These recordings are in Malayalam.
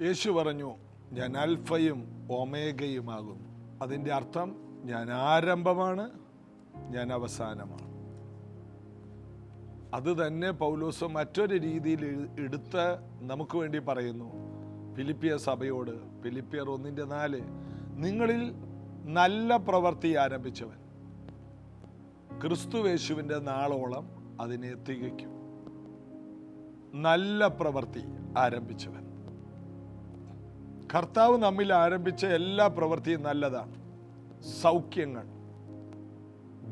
യേശു പറഞ്ഞു, ഞാൻ അൽഫയും ഒമേഗയുമാകുന്നു. അതിൻ്റെ അർത്ഥം ഞാൻ ആരംഭമാണ്, ഞാൻ അവസാനമാണ്. അത് തന്നെ പൗലോസ് മറ്റൊരു രീതിയിൽ എടുത്ത് നമുക്ക് വേണ്ടി പറയുന്നു. ഫിലിപ്പിയ സഭയോട്, ഫിലിപ്പിയർ 1:4, നിങ്ങളിൽ നല്ല പ്രവൃത്തി ആരംഭിച്ചവൻ ക്രിസ്തുവേശുവിൻ്റെ നാളോളം അതിനെ തികയ്ക്കും. നല്ല പ്രവൃത്തി ആരംഭിച്ചവൻ. കർത്താവ് നമ്മിൽ ആരംഭിച്ച എല്ലാ പ്രവൃത്തിയും നല്ലതാണ്. സൗഖ്യങ്ങൾ,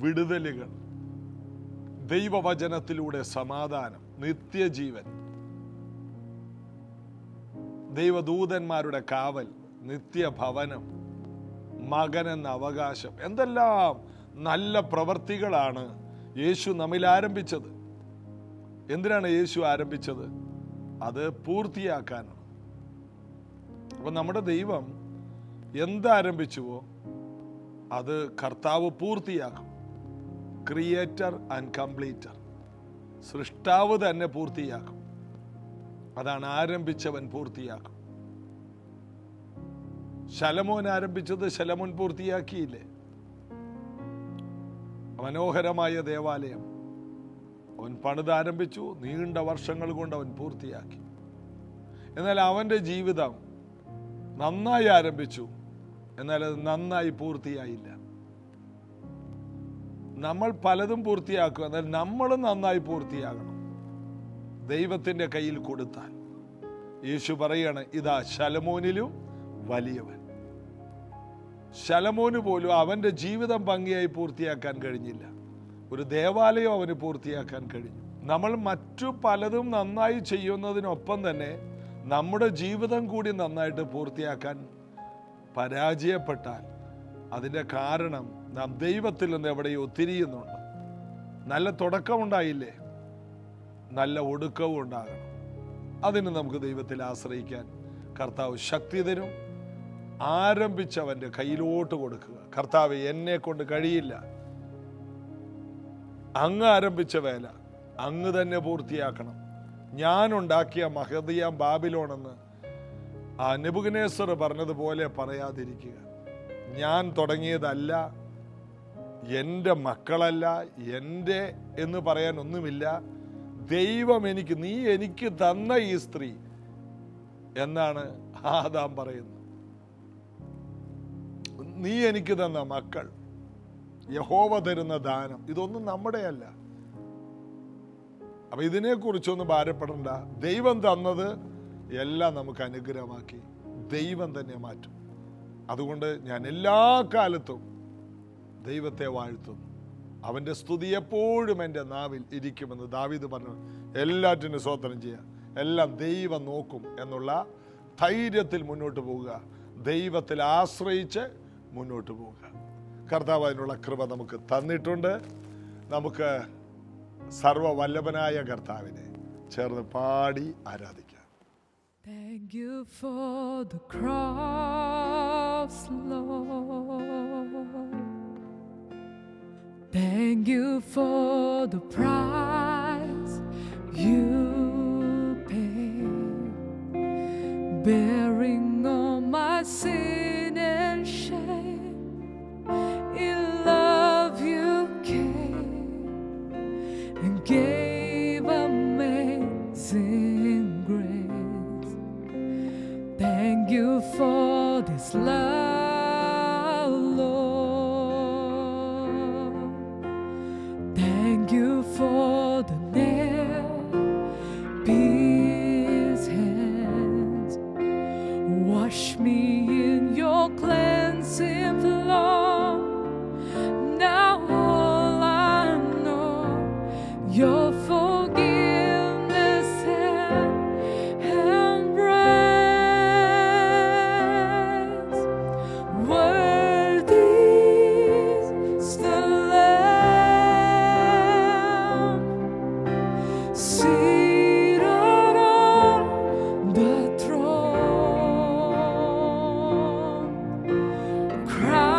വിടുതലുകൾ, ദൈവവചനത്തിലൂടെ സമാധാനം, നിത്യജീവൻ, ദൈവദൂതന്മാരുടെ കാവൽ, നിത്യഭവനം, മകനെന്ന അവകാശം, എന്തെല്ലാം നല്ല പ്രവൃത്തികളാണ് യേശു നമ്മിൽ ആരംഭിച്ചത്. എന്തിനാണ് യേശു ആരംഭിച്ചത്? അത് പൂർത്തിയാക്കാനാണ്. അപ്പം നമ്മുടെ ദൈവം എന്താരംഭിച്ചുവോ അത് കർത്താവ് പൂർത്തിയാക്കും. ക്രിയേറ്റർ ആൻഡ് കംപ്ലീറ്റർ, സൃഷ്ടാവ് തന്നെ പൂർത്തിയാക്കും. അതാണ് ആരംഭിച്ചവൻ പൂർത്തിയാക്കും. ശലോമോൻ ആരംഭിച്ചത് ശലോമോൻ പൂർത്തിയാക്കിയില്ലേ? മനോഹരമായ ദേവാലയം അവൻ പണിതാരംഭിച്ചു, നീണ്ട വർഷങ്ങൾ കൊണ്ട് അവൻ പൂർത്തിയാക്കി. എന്നാൽ അവൻ്റെ ജീവിതം നന്നായി ആരംഭിച്ചു, എന്നാൽ അത് നന്നായി പൂർത്തിയായില്ല. നമ്മൾ പലതും പൂർത്തിയാക്കും, എന്നാൽ നമ്മൾ നന്നായി പൂർത്തിയാകണം. ദൈവത്തിൻ്റെ കയ്യിൽ കൊടുത്താൽ. യേശു പറയാണ്, ഇതാ ശലോമോനിലും വലിയവൻ. ശലോമോന് പോലും അവൻ്റെ ജീവിതം ഭംഗിയായി പൂർത്തിയാക്കാൻ കഴിഞ്ഞില്ല. ഒരു ദേവാലയം അവന് പൂർത്തിയാക്കാൻ കഴിഞ്ഞു. നമ്മൾ മറ്റു പലതും നന്നായി ചെയ്യുന്നതിനൊപ്പം തന്നെ നമ്മുടെ ജീവിതം കൂടി നന്നായിട്ട് പൂർത്തിയാക്കാൻ പരാജയപ്പെട്ടാൽ അതിൻ്റെ കാരണം നാം ദൈവത്തിൽ നിന്ന് എവിടെയോ തിരിയുന്നുണ്ട്. നല്ല തുടക്കമുണ്ടായില്ലേ, നല്ല ഒടുക്കവും ഉണ്ടാകണം. അതിന് നമുക്ക് ദൈവത്തിൽ ആശ്രയിക്കാൻ കർത്താവ് ശക്തി തരും. ആരംഭിച്ചവൻ്റെ കയ്യിലോട്ട് കൊടുക്കുക. കർത്താവ്, എന്നെ കൊണ്ട് കഴിയില്ല, അങ്ങ് ആരംഭിച്ച വേല അങ്ങ് തന്നെ പൂർത്തിയാക്കണം. ഞാനുണ്ടാക്കിയ മഹദിയാം ബാബിലോണെന്ന് ആ നെബൂഖദ്നേസർ പറഞ്ഞതുപോലെ പറയാതിരിക്കുക. ഞാൻ തുടങ്ങിയതല്ല, എൻ്റെ മക്കളല്ല, എൻ്റെ എന്ന് പറയാൻ ഒന്നുമില്ല. ദൈവം നീ എനിക്ക് തന്ന ഈ സ്ത്രീ എന്നാണ് ആദാം പറയുന്നത്. നീ എനിക്ക് തന്ന മക്കൾ, യഹോവ തരുന്ന ദാനം, ഇതൊന്നും നമ്മുടെയല്ല. അപ്പൊ ഇതിനെക്കുറിച്ചൊന്നും ഭാരപ്പെടണ്ട. ദൈവം തന്നത് എല്ലാം നമുക്ക് അനുഗ്രഹമാക്കി ദൈവം തന്നെ മാറ്റും. അതുകൊണ്ട് ഞാൻ എല്ലാ കാലത്തും ദൈവത്തെ വാഴ്ത്തുന്നു. അവൻ്റെ സ്തുതി എപ്പോഴും എൻ്റെ നാവിൽ ഇരിക്കുമെന്ന് ദാവീദ് പറഞ്ഞു. എല്ലാറ്റിനും സ്തോത്രം ചെയ്യുക, എല്ലാം ദൈവം നോക്കും എന്നുള്ള ധൈര്യത്തിൽ മുന്നോട്ട് പോവുക. ദൈവത്തിൽ ആശ്രയിച്ച് മുന്നോട്ട് പോവുക. കർത്താവ് അതിനുള്ള കൃപ നമുക്ക് തന്നിട്ടുണ്ട്. നമുക്ക് സർവവല്ലഭനായ കർത്താവിനെ ചേർന്ന് പാടി ആരാധിക്കാം. Thank you for the cross, Lord. Thank you for the price you paid, bearing all my sin and shame. In love you came and gave amazing grace. Thank you for this love, Lord. Thank you for the nail-pierced hands. Wash me in your cleansing flow. Now all I know, your forgiveness and embrace. Worthy is the Lamb, seated on the throne, crowned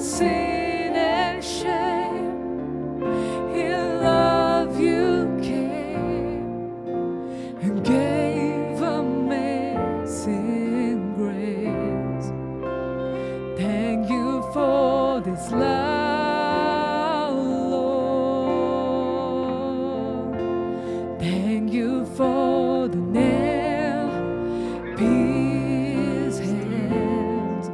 sin and shame. In love you came and gave amazing grace. Thank you for this love, Lord. Thank you for the nail-pierced hands.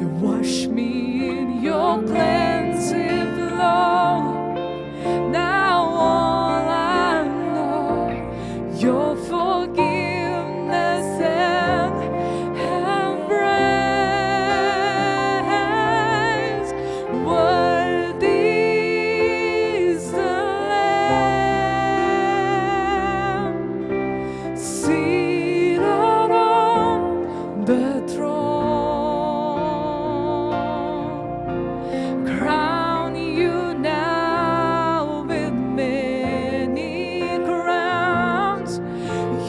You wash me in your cleansing flow. Now all I know, your forgiveness and embrace. Worthy is the Lamb seated on the throne. Crown you now with many crowns.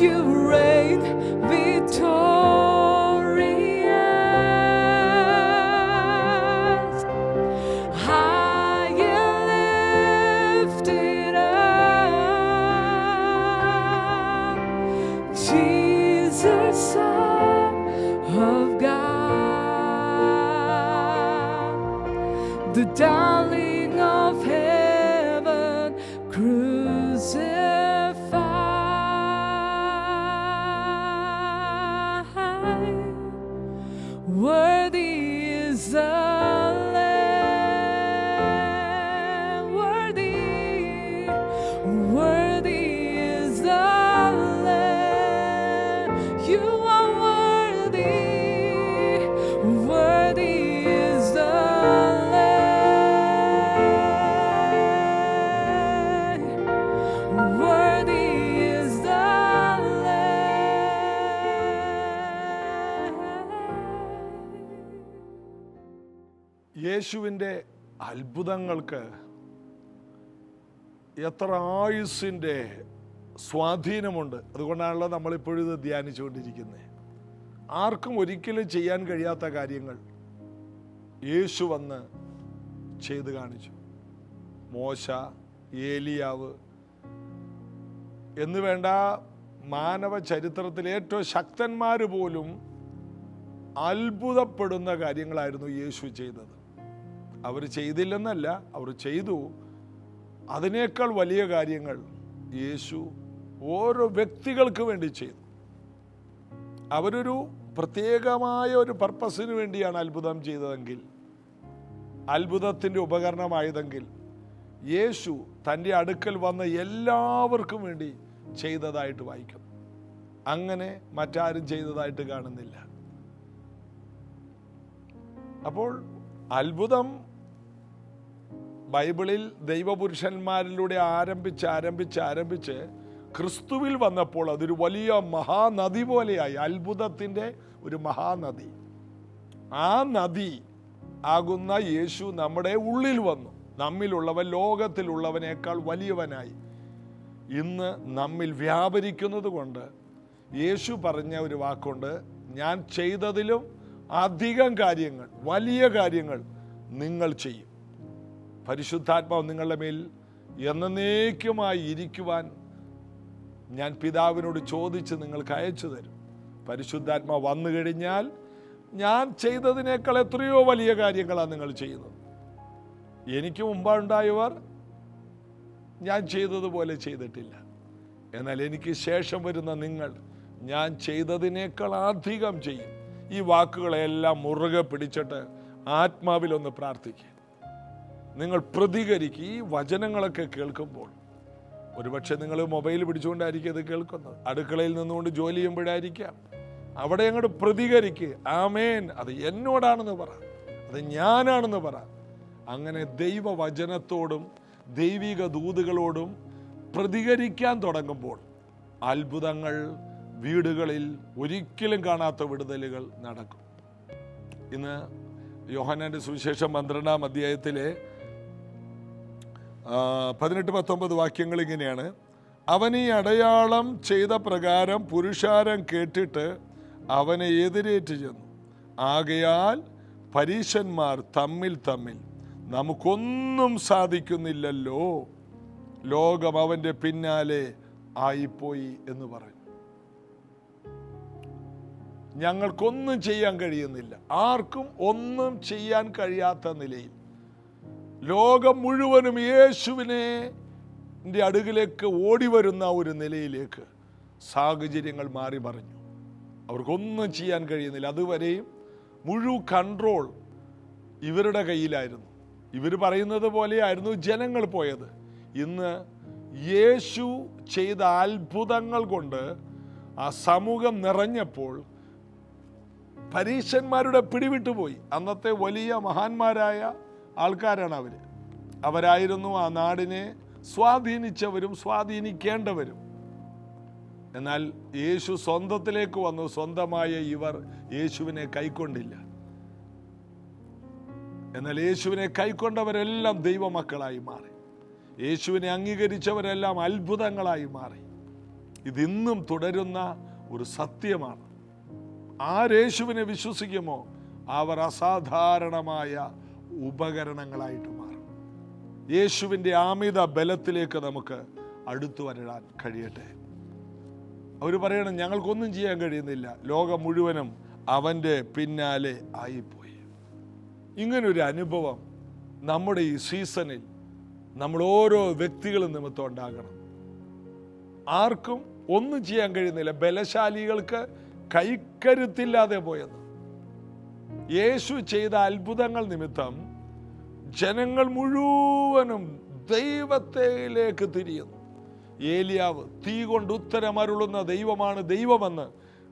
You reign victorious. High and lifted up, Jesus, Son of God, the darling of heaven, crucified. Worthy is the Lamb. Worthy is the Lamb. You are worthy. Worthy is the Lamb. Worthy is the Lamb. യേശുവിൻ്റെ അത്ഭുതങ്ങൾക്ക് എത്ര ആയുസ്സിൻ്റെ സ്വാധീനമുണ്ട്. അതുകൊണ്ടാണല്ലോ നമ്മളിപ്പോഴും ഇത് ധ്യാനിച്ചുകൊണ്ടിരിക്കുന്നത്. ആർക്കും ഒരിക്കലും ചെയ്യാൻ കഴിയാത്ത കാര്യങ്ങൾ യേശു വന്ന് ചെയ്ത് കാണിച്ചു. മോശ, ഏലിയാവ് എന്ന് വേണ്ട മാനവ ചരിത്രത്തിലെ ഏറ്റവും ശക്തന്മാർ പോലും അത്ഭുതപ്പെടുന്ന കാര്യങ്ങളായിരുന്നു യേശു ചെയ്തത്. അവർ ചെയ്തില്ലെന്നല്ല, അവർ ചെയ്തു. അതിനേക്കാൾ വലിയ കാര്യങ്ങൾ യേശു ഓരോ വ്യക്തികൾക്ക് വേണ്ടി ചെയ്തു. അവരൊരു പ്രത്യേകമായ ഒരു പർപ്പസിന് വേണ്ടിയാണ് അത്ഭുതം ചെയ്തതെങ്കിൽ, അത്ഭുതത്തിൻ്റെ ഉപകരണമായതെങ്കിൽ, യേശു തൻ്റെ അടുക്കൽ വന്ന എല്ലാവർക്കും വേണ്ടി ചെയ്തതായിട്ട് വായിക്കും. അങ്ങനെ മറ്റാരും ചെയ്തതായിട്ട് കാണുന്നില്ല. അപ്പോൾ അത്ഭുതം ബൈബിളിൽ ദൈവപുരുഷന്മാരിലൂടെ ആരംഭിച്ച് ക്രിസ്തുവിൽ വന്നപ്പോൾ അതൊരു വലിയ മഹാനദി പോലെയായി. അത്ഭുതത്തിൻ്റെ ഒരു മഹാനദി. ആ നദി ആകുന്ന യേശു നമ്മുടെ ഉള്ളിൽ വന്നു. നമ്മിലുള്ളവൻ ലോകത്തിലുള്ളവനേക്കാൾ വലിയവനായി ഇന്ന് നമ്മിൽ വ്യാപരിക്കുന്നത് കൊണ്ട് യേശു പറഞ്ഞ ഒരു വാക്കുണ്ട്, ഞാൻ ചെയ്തതിലും അധികം കാര്യങ്ങൾ, വലിയ കാര്യങ്ങൾ നിങ്ങൾ ചെയ്യും. പരിശുദ്ധാത്മാവ് നിങ്ങളുടെ മേൽ എന്നേക്കുമായി ഇരിക്കുവാൻ ഞാൻ പിതാവിനോട് ചോദിച്ച് നിങ്ങൾക്ക് അയച്ചു തരും. പരിശുദ്ധാത്മാവ് വന്നു കഴിഞ്ഞാൽ ഞാൻ ചെയ്തതിനേക്കാൾ എത്രയോ വലിയ കാര്യങ്ങളാണ് നിങ്ങൾ ചെയ്യുന്നത്. എനിക്ക് മുമ്പുണ്ടായവർ ഞാൻ ചെയ്തതുപോലെ ചെയ്തിട്ടില്ല. എന്നാൽ എനിക്ക് ശേഷം വരുന്ന നിങ്ങൾ ഞാൻ ചെയ്തതിനേക്കാൾ അധികം ചെയ്യും. ഈ വാക്കുകളെല്ലാം മുറുകെ പിടിച്ചിട്ട് ആത്മാവിലൊന്ന് പ്രാർത്ഥിക്കുക. നിങ്ങൾ പ്രതികരിക്കുക. ഈ വചനങ്ങളൊക്കെ കേൾക്കുമ്പോൾ ഒരുപക്ഷെ നിങ്ങൾ മൊബൈൽ പിടിച്ചുകൊണ്ടായിരിക്കും ഇത് കേൾക്കുന്നത്. അടുക്കളയിൽ നിന്നുകൊണ്ട് ജോലി ചെയ്യുമ്പോഴായിരിക്കാം. അവിടെ അങ്ങോട്ട് പ്രതികരിക്കുക. ആമേൻ, അത് എന്നോടാണെന്ന് പറ, അത് ഞാനാണെന്ന് പറ. അങ്ങനെ ദൈവവചനത്തോടും ദൈവിക ദൂതുകളോടും പ്രതികരിക്കാൻ തുടങ്ങുമ്പോൾ അത്ഭുതങ്ങൾ വീടുകളിൽ ഒരിക്കലും കാണാത്ത വിടുതലുകൾ നടക്കും. ഇന്ന് യോഹന്നാന്റെ സുവിശേഷം 12-ാം അധ്യായത്തിലെ 18-19 വാക്യങ്ങൾ ഇങ്ങനെയാണ്. അവൻ ഈ അടയാളം ചെയ്ത പ്രകാരം പുരുഷാരം കേട്ടിട്ട് അവനെ എതിരേറ്റ് ചെന്നു. ആകയാൽ പരീശന്മാർ തമ്മിൽ നമുക്കൊന്നും സാധിക്കുന്നില്ലല്ലോ, ലോകം അവൻ്റെ പിന്നാലെ ആയിപ്പോയി എന്ന് പറഞ്ഞു. ഞങ്ങൾക്കൊന്നും ചെയ്യാൻ കഴിയുന്നില്ല. ആർക്കും ഒന്നും ചെയ്യാൻ കഴിയാത്ത നിലയിൽ ലോകം മുഴുവനും യേശുവിനെ അടുകിലേക്ക് ഓടി വരുന്ന ഒരു നിലയിലേക്ക് സാഹചര്യങ്ങൾ മാറി മറിഞ്ഞു. അവർക്കൊന്നും ചെയ്യാൻ കഴിയുന്നില്ല. അതുവരെയും മുഴുവൻ കൺട്രോൾ ഇവരുടെ കയ്യിലായിരുന്നു. ഇവർ പറയുന്നത് പോലെയായിരുന്നു ജനങ്ങൾ പോയത്. ഇന്ന് യേശു ചെയ്ത അത്ഭുതങ്ങൾ കൊണ്ട് ആ സമൂഹം നിറഞ്ഞപ്പോൾ പരീശന്മാരുടെ പിടിവിട്ടുപോയി. അന്നത്തെ വലിയ മഹാന്മാരായ ആൾക്കാരാണ് അവരായിരുന്നു ആ നാടിനെ സ്വാധീനിച്ചവരും സ്വാധീനിക്കേണ്ടവരും. എന്നാൽ യേശു സ്വന്തത്തിലേക്ക് വന്നു. സ്വന്തമായ ഇവർ യേശുവിനെ കൈക്കൊണ്ടില്ല. എന്നാൽ യേശുവിനെ കൈക്കൊണ്ടവരെല്ലാം ദൈവമക്കളായി മാറി. യേശുവിനെ അംഗീകരിച്ചവരെല്ലാം അത്ഭുതങ്ങളായി മാറി. ഇതിന്നും തുടരുന്ന ഒരു സത്യമാണ്. ആരേശുവിനെ വിശ്വസിക്കുമോ അവർ അസാധാരണമായ ഉപകരണങ്ങളായിട്ട് മാറും. യേശുവിൻ്റെ അമിത ബലത്തിലേക്ക് നമുക്ക് അടുത്തു വരാൻ കഴിയട്ടെ. അവർ പറയണം, ഞങ്ങൾക്കൊന്നും ചെയ്യാൻ കഴിയുന്നില്ല, ലോകം മുഴുവനും അവൻ്റെ പിന്നാലെ ആയിപ്പോയി. ഇങ്ങനൊരു അനുഭവം നമ്മുടെ ഈ സീസണിൽ നമ്മൾ ഓരോ വ്യക്തികളും നിമിത്തം ഉണ്ടാകണം. ആർക്കും ഒന്നും ചെയ്യാൻ കഴിയുന്നില്ല. ബലശാലികൾക്ക് കൈക്കരുത്തില്ലാതെ പോയെന്ന്. യേശു ചെയ്ത അത്ഭുതങ്ങൾ നിമിത്തം ജനങ്ങൾ മുഴുവനും ദൈവത്തിലേക്ക് തിരിയുന്നു. ഏലിയാവ് തീ കൊണ്ട് ഉത്തരമരുളുന്ന ദൈവമാണ് ദൈവമെന്ന്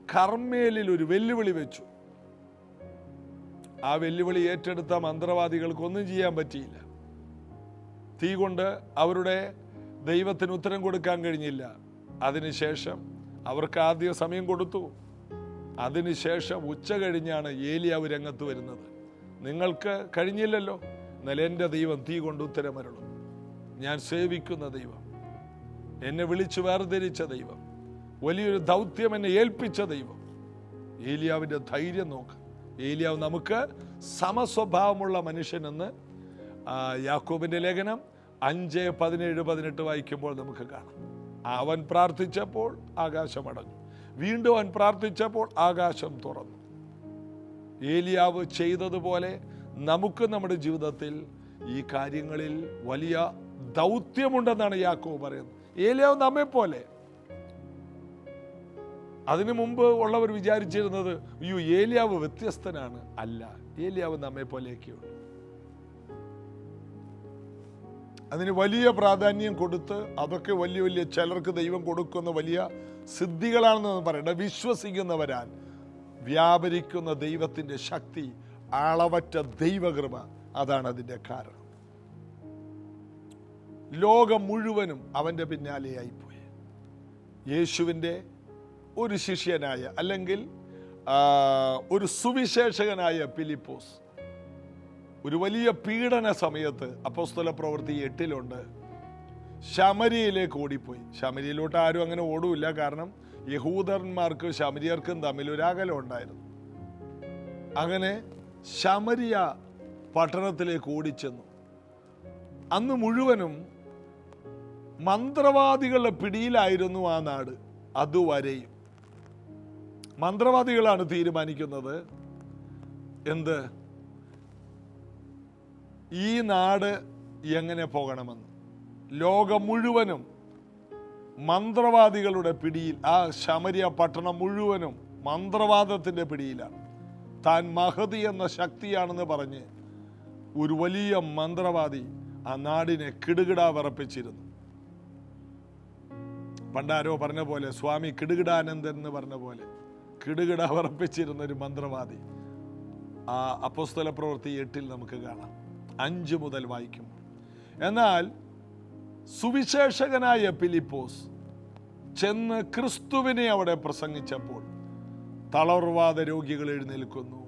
കർമ്മേലിൽ ഒരു വെല്ലുവിളി വെച്ചു. ആ വെല്ലുവിളി ഏറ്റെടുത്ത മന്ത്രവാദികൾക്കൊന്നും ചെയ്യാൻ പറ്റിയില്ല. തീ കൊണ്ട് അവരുടെ ദൈവത്തിന് ഉത്തരം കൊടുക്കാൻ കഴിഞ്ഞില്ല. അതിനുശേഷം അവർക്ക് ആദ്യ സമയം കൊടുത്തു. അതിനുശേഷം ഉച്ച കഴിഞ്ഞാണ് ഏലിയാവ് രംഗത്ത് വരുന്നത്. നിങ്ങൾക്ക് കഴിഞ്ഞില്ലല്ലോ, എന്നാൽ എൻ്റെ ദൈവം തീ കൊണ്ട് ഉത്തരമരുളും. ഞാൻ സേവിക്കുന്ന ദൈവം, എന്നെ വിളിച്ചു വേർതിരിച്ച ദൈവം, വലിയൊരു ദൗത്യം എന്നെ ഏൽപ്പിച്ച ദൈവം. ഏലിയാവിൻ്റെ ധൈര്യം നോക്ക്. ഏലിയാവ് നമുക്ക് സമസ്വഭാവമുള്ള മനുഷ്യനെന്ന് യാക്കോബിൻ്റെ ലേഖനം 5:17-18 വായിക്കുമ്പോൾ നമുക്ക് കാണാം. അവൻ പ്രാർത്ഥിച്ചപ്പോൾ ആകാശം അടഞ്ഞു, വീണ്ടും അവൻ പ്രാർത്ഥിച്ചപ്പോൾ ആകാശം തുറന്നു. ഏലിയാവ് ചെയ്തതുപോലെ നമുക്ക് നമ്മുടെ ജീവിതത്തിൽ ഈ കാര്യങ്ങളിൽ വലിയ ദൗത്യമുണ്ടെന്നാണ് യാക്കോബ് പറയുന്നത്. ഏലിയാവ് നമ്മെപ്പോലെ. അതിനു മുമ്പ് ഉള്ളവർ വിചാരിച്ചിരുന്നത് അയ്യോ ഏലിയാവ് വ്യത്യസ്തനാണ്. അല്ല, ഏലിയാവ് നമ്മെപ്പോലെയൊക്കെയുള്ളൂ. അതിന് വലിയ പ്രാധാന്യം കൊടുത്ത് അതൊക്കെ വലിയ വലിയ ചിലർക്ക് ദൈവം കൊടുക്കുന്ന വലിയ സിദ്ധികളാണെന്ന് പറയണ്ട. വിശ്വസിക്കുന്നവരാൽ വ്യാപരിക്കുന്ന ദൈവത്തിൻ്റെ ശക്തി, അളവറ്റ ദൈവകൃപ, അതാണ് അതിൻ്റെ കാരണം. ലോകം മുഴുവനും അവൻ്റെ പിന്നാലെയായിപ്പോയി. യേശുവിൻ്റെ ഒരു ശിഷ്യനായ അല്ലെങ്കിൽ ഒരു സുവിശേഷകനായ ഫിലിപ്പോസ് ഒരു വലിയ പീഡന സമയത്ത് അപ്പോസ്തല പ്രവൃത്തി 8 ശമരിയയിലേക്ക് ഓടിപ്പോയി. ശമരിയിലോട്ട് ആരും അങ്ങനെ ഓടൂല്ല. കാരണം യഹൂദന്മാർക്കും ശമരിയർക്കും തമ്മിൽ ഒരു അകലം ഉണ്ടായിരുന്നു. അങ്ങനെ ശമരിയ പട്ടണത്തിലേക്ക് ഓടിച്ചെന്നു. അന്ന് മുഴുവനും മന്ത്രവാദികളുടെ പിടിയിലായിരുന്നു ആ നാട്. അതുവരെയും മന്ത്രവാദികളാണ് തീരുമാനിക്കുന്നത് എന്ത്, ഈ നാട് എങ്ങനെ പോകണമെന്ന്. ലോകം മുഴുവനും മന്ത്രവാദികളുടെ പിടിയിൽ. ആ ശമരിയ പട്ടണം മുഴുവനും മന്ത്രവാദത്തിൻ്റെ പിടിയിലാണ്. താൻ മഹതി എന്ന ശക്തിയാണെന്ന് പറഞ്ഞ് ഒരു വലിയ മന്ത്രവാദി ആ നാടിനെ കിടുകിടാ വിറപ്പിച്ചിരുന്നു. പണ്ടാരോ പറഞ്ഞ പോലെ, സ്വാമി കിടുകിടാനന്ദൻ എന്ന് പറഞ്ഞ പോലെ കിടുകിട വിറപ്പിച്ചിരുന്ന ഒരു മന്ത്രവാദി ആ അപ്പോസ്തല പ്രവൃത്തി 8 നമുക്ക് കാണാം. 5 മുതൽ വായിക്കും. എന്നാൽ സുവിശേഷകനായ ഫിലിപ്പോസ് ചെന്ന് ക്രിസ്തുവിനെ അവിടെ പ്രസംഗിച്ചപ്പോൾ തളർവാദ രോഗികൾ എഴുന്നേൽക്കുന്നു,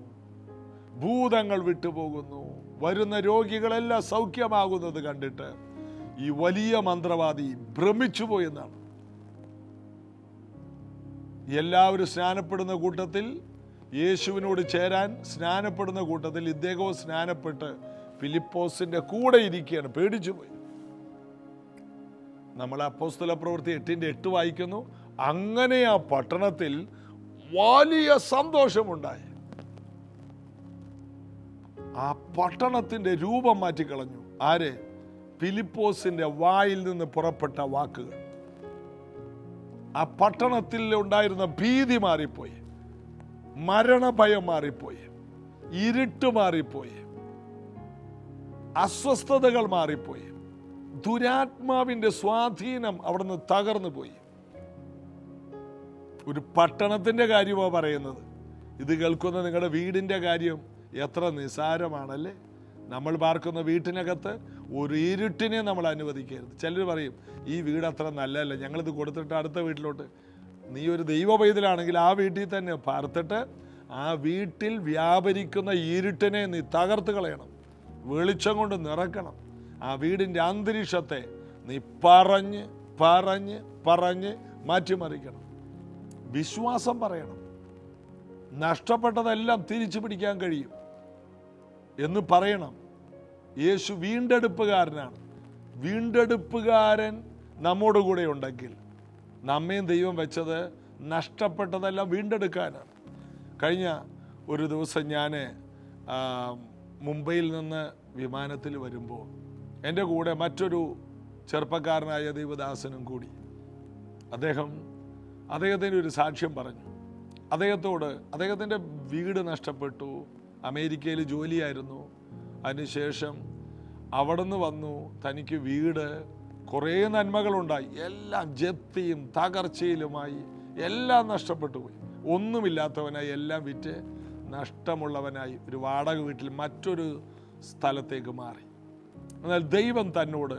ഭൂതങ്ങൾ വിട്ടുപോകുന്നു, വരുന്ന രോഗികളെല്ലാം സൗഖ്യമാകുന്നത് കണ്ടിട്ട് ഈ വലിയ മന്ത്രവാദി ഭ്രമിച്ചുപോയെന്നാണ്. എല്ലാവരും സ്നാനപ്പെടുന്ന കൂട്ടത്തിൽ യേശുവിനോട് ചേരാൻ സ്നാനപ്പെടുന്ന കൂട്ടത്തിൽ ഇദ്ദേഹവും സ്നാനപ്പെട്ട് ഫിലിപ്പോസിന്റെ കൂടെ ഇരിക്കുകയാണ്. പേടിച്ചു പോയി. നമ്മൾ അപ്പോസ്തല പ്രവൃത്തി 8:8 വായിക്കുന്നു. അങ്ങനെ ആ പട്ടണത്തിൽ വലിയ സന്തോഷമുണ്ടായി. ആ പട്ടണത്തിന്റെ രൂപം മാറ്റിക്കളഞ്ഞു. ആര്? ഫിലിപ്പോസിന്റെ വായിൽ നിന്ന് പുറപ്പെട്ട വാക്കുകൾ. ആ പട്ടണത്തിൽ ഉണ്ടായിരുന്ന ഭീതി മാറിപ്പോയി, മരണഭയം മാറിപ്പോയി, ഇരുട്ട് മാറിപ്പോയി, അസ്വസ്ഥതകൾ മാറിപ്പോയി, ദുരാത്മാവിന്റെ സ്വാധീനം അവിടുന്ന് തകർന്നു പോയി. ഒരു പട്ടണത്തിന്റെ കാര്യമാണ് പറയുന്നത്. ഇത് കേൾക്കുന്ന നിങ്ങളുടെ വീടിന്റെ കാര്യം എത്ര നിസാരമാണല്ലേ. നമ്മൾ പാർക്കുന്ന വീട്ടിനകത്ത് ഒരു ഇരുട്ടിനെ നമ്മൾ അനുവദിക്കരുത്. ചിലർ പറയും ഈ വീട് അത്ര നല്ലതല്ല, ഞങ്ങളിത് കൊടുത്തിട്ട് അടുത്ത വീട്ടിലോട്ട്. നീ ഒരു ദൈവ പൈതലാണെങ്കിൽ ആ വീട്ടിൽ തന്നെ പാർത്തിട്ട് ആ വീട്ടിൽ വ്യാപരിക്കുന്ന ഇരുട്ടിനെ നീ തകർത്ത് കളയണം, വെളിച്ചം കൊണ്ട് നിറക്കണം. ആ വീടിൻ്റെ അന്തരീക്ഷത്തെ നീ പറഞ്ഞ് പറഞ്ഞ് പറഞ്ഞ് മാറ്റിമറിക്കണം. വിശ്വാസം പറയണം. നഷ്ടപ്പെട്ടതെല്ലാം തിരിച്ചു പിടിക്കാൻ കഴിയും എന്ന് പറയണം. യേശു വീണ്ടെടുപ്പുകാരനാണ്. വീണ്ടെടുപ്പുകാരൻ നമ്മോട് കൂടെ ഉണ്ടെങ്കിൽ നമ്മയും ദൈവം വെച്ചത് നഷ്ടപ്പെട്ടതെല്ലാം വീണ്ടെടുക്കാനാണ്. കഴിഞ്ഞ ഒരു ദിവസം ഞാൻ മുംബൈയിൽ നിന്ന് വിമാനത്തിൽ വരുമ്പോൾ എൻ്റെ കൂടെ മറ്റൊരു ചെറുപ്പക്കാരനായ ദൈവദാസനും കൂടി. അദ്ദേഹത്തിന് ഒരു സാക്ഷ്യം പറഞ്ഞു. അദ്ദേഹത്തിൻ്റെ വീട് നഷ്ടപ്പെട്ടു. അമേരിക്കയിൽ ജോലിയായിരുന്നു. അതിനുശേഷം അവിടെ നിന്ന് വന്നു. തനിക്ക് വീട് കുറേ നന്മകളുണ്ടായി, എല്ലാം ജപ്തിയും തകർച്ചയിലുമായി, എല്ലാം നഷ്ടപ്പെട്ടു പോയി. ഒന്നുമില്ലാത്തവനായി, എല്ലാം വിറ്റ് നഷ്ടമുള്ളവനായി ഒരു വാടക വീട്ടിൽ മറ്റൊരു സ്ഥലത്തേക്ക് മാറി. എന്നാൽ ദൈവം തന്നോട്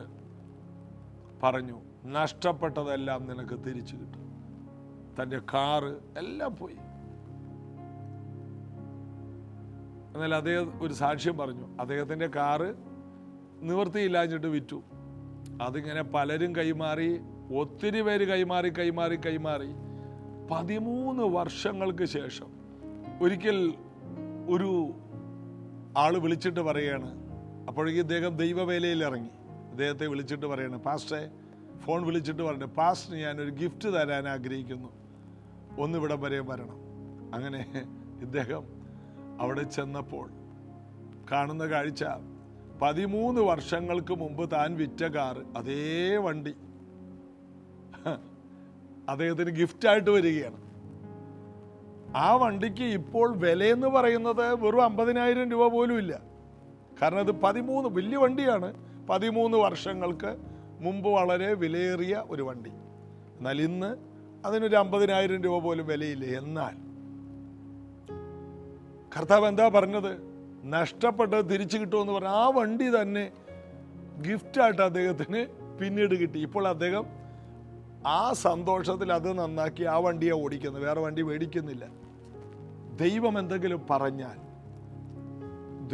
പറഞ്ഞു, നഷ്ടപ്പെട്ടതെല്ലാം നിനക്ക് തിരിച്ചു കിട്ടും. തൻ്റെ കാറ് എല്ലാം പോയി. എന്നാൽ അദ്ദേഹം ഒരു സാക്ഷ്യം പറഞ്ഞു. അദ്ദേഹത്തിൻ്റെ കാറ് നിവൃത്തിയില്ലാഞ്ഞിട്ട് വിറ്റു. അതിങ്ങനെ പലരും കൈമാറി, ഒത്തിരി പേര് കൈമാറി 13 വർഷങ്ങൾക്ക് ശേഷം ഒരിക്കൽ ഒരു ആള് വിളിച്ചിട്ട് പറയാണ്. അപ്പോഴേക്കും ഇദ്ദേഹം ദൈവവേലയിൽ ഇറങ്ങി. അദ്ദേഹത്തെ വിളിച്ചിട്ട് പറയാണ്, പാസ്റ്ററെ, ഫോൺ വിളിച്ചിട്ട് പറഞ്ഞു, പാസ്റ്റർ ഞാനൊരു ഗിഫ്റ്റ് തരാൻ ആഗ്രഹിക്കുന്നു, ഒന്നിവിടം വരെ വരണം. അങ്ങനെ ഇദ്ദേഹം അവിടെ ചെന്നപ്പോൾ കാണുന്ന കാഴ്ച, 13 വർഷങ്ങൾക്ക് മുമ്പ് താൻ വിറ്റ കാറ്, അതേ വണ്ടി അദ്ദേഹത്തിന് ഗിഫ്റ്റായിട്ട് വരികയാണ്. ആ വണ്ടിക്ക് ഇപ്പോൾ വിലയെന്ന് പറയുന്നത് വെറും 50,000 രൂപ പോലും ഇല്ല. കാരണം അത് 13 വലിയ വണ്ടിയാണ്. 13 വർഷങ്ങൾക്ക് മുമ്പ് വളരെ വിലയേറിയ ഒരു വണ്ടി. എന്നാൽ ഇന്ന് അതിനൊരു 50,000 രൂപ പോലും വിലയില്ല. എന്നാൽ കർത്താവ് എന്താ പറഞ്ഞത്? നഷ്ടപ്പെട്ടത് തിരിച്ചു കിട്ടുമെന്ന് പറഞ്ഞ ആ വണ്ടി തന്നെ ഗിഫ്റ്റായിട്ട് അദ്ദേഹത്തിന് പിന്നീട് കിട്ടി. ഇപ്പോൾ അദ്ദേഹം ആ സന്തോഷത്തിൽ അത് നന്നാക്കി ആ വണ്ടിയെ ഓടിക്കുന്നത്, വേറെ വണ്ടി മേടിക്കുന്നില്ല. ദൈവം എന്തെങ്കിലും പറഞ്ഞാൽ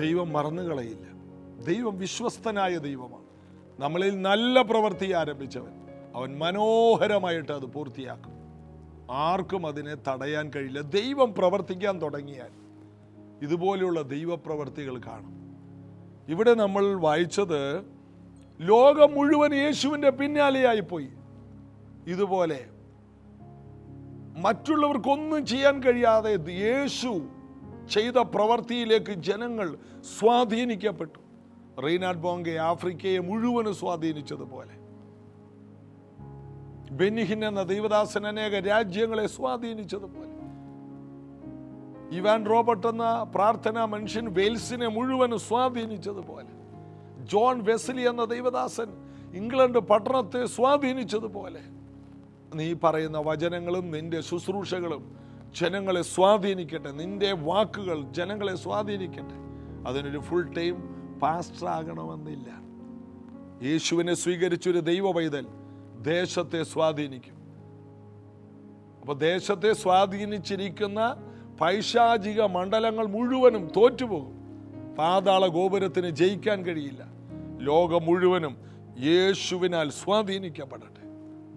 ദൈവം മറന്നുകളയില്ല. ദൈവം വിശ്വസ്തനായ ദൈവമാണ്. നമ്മളിൽ നല്ല പ്രവൃത്തി ആരംഭിച്ചവൻ, അവൻ മനോഹരമായിട്ട് അത് പൂർത്തിയാക്കും. ആർക്കും അതിനെ തടയാൻ കഴിയില്ല. ദൈവം പ്രവർത്തിക്കാൻ തുടങ്ങിയാൽ ഇതുപോലെയുള്ള ദൈവപ്രവർത്തികൾ കാണും. ഇവിടെ നമ്മൾ വായിച്ചത് ലോകം മുഴുവൻ യേശുവിൻ്റെ പിന്നാലെയായിപ്പോയി. ഇതുപോലെ മറ്റുള്ളവർക്കൊന്നും ചെയ്യാൻ കഴിയാതെ യേശു ചെയ്ത പ്രവൃത്തിയിലേക്ക് ജനങ്ങൾ സ്വാധീനിക്കപ്പെട്ടു. റീനാഡ് ബോംഗെ ആഫ്രിക്കയെ മുഴുവനും സ്വാധീനിച്ചതുപോലെ ബെന്നിഹിൻ എന്ന ദൈവദാസൻ അനേക രാജ്യങ്ങളെ സ്വാധീനിച്ചതുപോലെ ഇവാൻ റോബർട്ട് എന്ന പ്രാർത്ഥനാ മനുഷ്യൻ വെയിൽസിനെ മുഴുവനും സ്വാധീനിച്ചതുപോലെ ജോൺ വെസ്ലി എന്ന ദൈവദാസൻ ഇംഗ്ലണ്ട് പട്ടണത്തെ സ്വാധീനിച്ചതുപോലെ നീ പറയുന്ന വചനങ്ങളും നിന്റെ ശുശ്രൂഷകളും ജനങ്ങളെ സ്വാധീനിക്കട്ടെ. നിന്റെ വാക്കുകൾ ജനങ്ങളെ സ്വാധീനിക്കട്ടെ. അതിനൊരു ഫുൾ ടൈം പാസ്റ്റർ ആകണമെന്നില്ല. യേശുവിനെ സ്വീകരിച്ചൊരു ദൈവ പൈതൽ ദേശത്തെ സ്വാധീനിക്കും. അപ്പോൾ ദേശത്തെ സ്വാധീനിച്ചിരിക്കുന്ന പൈശാചിക മണ്ഡലങ്ങൾ മുഴുവനും തോറ്റുപോകും. പാതാള ഗോപുരത്തിന് ജയിക്കാൻ കഴിയില്ല. ലോകം മുഴുവനും യേശുവിനാൽ സ്വാധീനിക്കപ്പെടട്ടെ,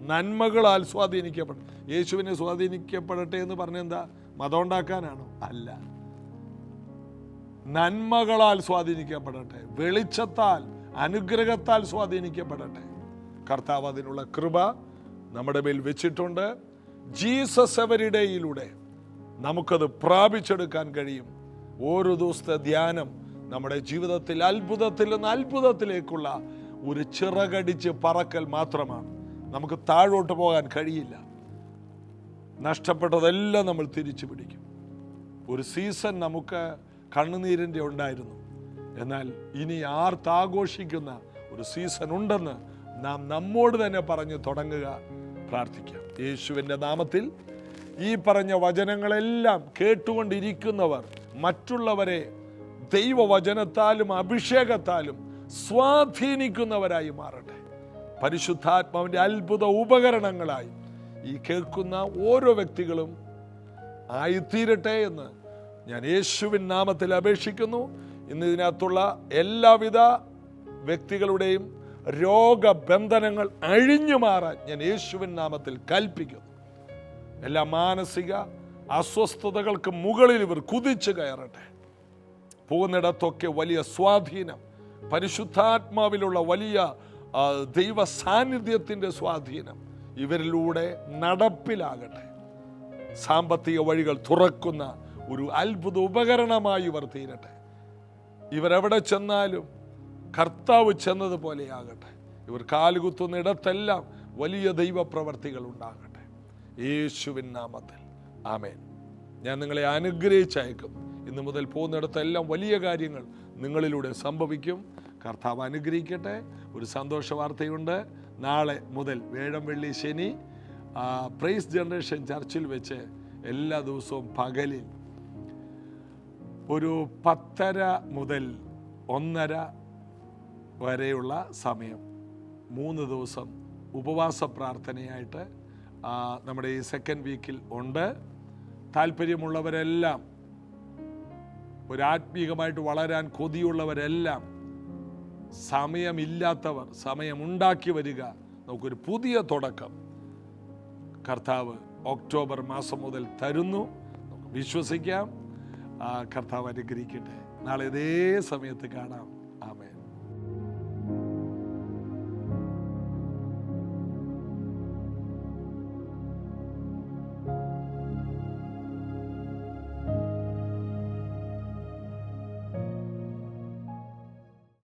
നന്മകളാൽ സ്വാധീനിക്കപ്പെടട്ടെ. യേശുവിനെ സ്വാധീനിക്കപ്പെടട്ടെ എന്ന് പറഞ്ഞെന്താ? മതം ഉണ്ടാക്കാനാണോ? അല്ല. നന്മകളാൽ സ്വാധീനിക്കപ്പെടട്ടെ, വെളിച്ചത്താൽ, അനുഗ്രഹത്താൽ സ്വാധീനിക്കപ്പെടട്ടെ. കർത്താവ് അതിനുള്ള കൃപ നമ്മുടെ മേൽ വെച്ചിട്ടുണ്ട്. ജീസസ് എവരിഡേയിലൂടെ നമുക്കത് പ്രാപിച്ചെടുക്കാൻ കഴിയും. ഓരോ ദിവസത്തെ ധ്യാനം നമ്മുടെ ജീവിതത്തിൽ അത്ഭുതത്തിൽ നിന്ന് അത്ഭുതത്തിലേക്കുള്ള ഒരു ചിറകടിച്ച് പറക്കൽ മാത്രമാണ്. നമുക്ക് താഴോട്ട് പോകാൻ കഴിയില്ല. നഷ്ടപ്പെട്ടതെല്ലാം നമ്മൾ തിരിച്ചു പിടിക്കും. ഒരു സീസൺ നമുക്ക് കണ്ണുനീരിൻ്റെ ഉണ്ടായിരുന്നു. എന്നാൽ ഇനി ആർത്താഘോഷിക്കുന്ന ഒരു സീസൺ ഉണ്ടെന്ന് നാം നമ്മോട് തന്നെ പറഞ്ഞു തുടങ്ങുക. പ്രാർത്ഥിക്കാം. യേശുവിൻ്റെ നാമത്തിൽ ഈ പറഞ്ഞ വചനങ്ങളെല്ലാം കേട്ടുകൊണ്ടിരിക്കുന്നവർ മറ്റുള്ളവരെ ദൈവവചനത്താലും അഭിഷേകത്താലും സ്വാധീനിക്കുന്നവരായി മാറട്ടെ. പരിശുദ്ധാത്മാവിൻ്റെ അത്ഭുത ഉപകരണങ്ങളായി ഈ കേൾക്കുന്ന ഓരോ വ്യക്തികളും ആയിത്തീരട്ടെ എന്ന് ഞാൻ യേശുവിൻ നാമത്തിൽ അപേക്ഷിക്കുന്നു. ഇന്ന് ഇതിനകത്തുള്ള എല്ലാവിധ വ്യക്തികളുടെയും രോഗബന്ധനങ്ങൾ അഴിഞ്ഞു മാറാൻ ഞാൻ യേശുവിൻ നാമത്തിൽ കൽപ്പിക്കുന്നു. എല്ലാ മാനസിക അസ്വസ്ഥതകൾക്ക് മുകളിൽ ഇവർ കുതിച്ചു കയറട്ടെ. പോകുന്നിടത്തൊക്കെ വലിയ സ്വാധീനം, പരിശുദ്ധാത്മാവിലുള്ള വലിയ ദൈവ സാന്നിധ്യത്തിൻ്റെ സ്വാധീനം ഇവരിലൂടെ നടപ്പിലാകട്ടെ. സാമ്പത്തിക വഴികൾ തുറക്കുന്ന ഒരു അത്ഭുത ഉപകരണമായി ഇവർ തീരട്ടെ. ഇവരെവിടെ ചെന്നാലും കർത്താവ് ചെന്നതുപോലെയാകട്ടെ. ഇവർ കാലുകുത്തുന്ന ഇടത്തെല്ലാം വലിയ ദൈവപ്രവർത്തികൾ ഉണ്ടാകട്ടെ. യേശുവിൻ നാമത്തിൽ ആമേൻ. ഞാൻ നിങ്ങളെ അനുഗ്രഹിച്ചയക്കും. ഇന്നു മുതൽ പോകുന്നിടത്തെല്ലാം വലിയ കാര്യങ്ങൾ നിങ്ങളിലൂടെ സംഭവിക്കും. കർത്താവ് അനുഗ്രഹിക്കട്ടെ. ഒരു സന്തോഷ വാർത്തയുണ്ട്. നാളെ മുതൽ വ്യാഴം, വെള്ളി, ശനി പ്രൈസ് ജനറേഷൻ ചർച്ചിൽ വെച്ച് എല്ലാ ദിവസവും പകലിൽ ഒരു 10:30 മുതൽ 1:30 വരെയുള്ള സമയം 3 ദിവസം ഉപവാസ പ്രാർത്ഥനയായിട്ട് നമ്മുടെ ഈ സെക്കൻഡ് വീക്കിൽ ഉണ്ട്. താല്പര്യമുള്ളവരെല്ലാം, ഒരാത്മീകമായിട്ട് വളരാൻ കൊതിയുള്ളവരെല്ലാം, സമയമില്ലാത്തവർ സമയമുണ്ടാക്കി വരിക. നമുക്കൊരു പുതിയ തുടക്കം കർത്താവ് ഒക്ടോബർ മാസം മുതൽ തരുന്നു. നമുക്ക് വിശ്വസിക്കാം. കർത്താവ് അനുഗ്രഹിക്കട്ടെ. നാളെ ഇതേ സമയത്ത് കാണാം. ആമേൻ.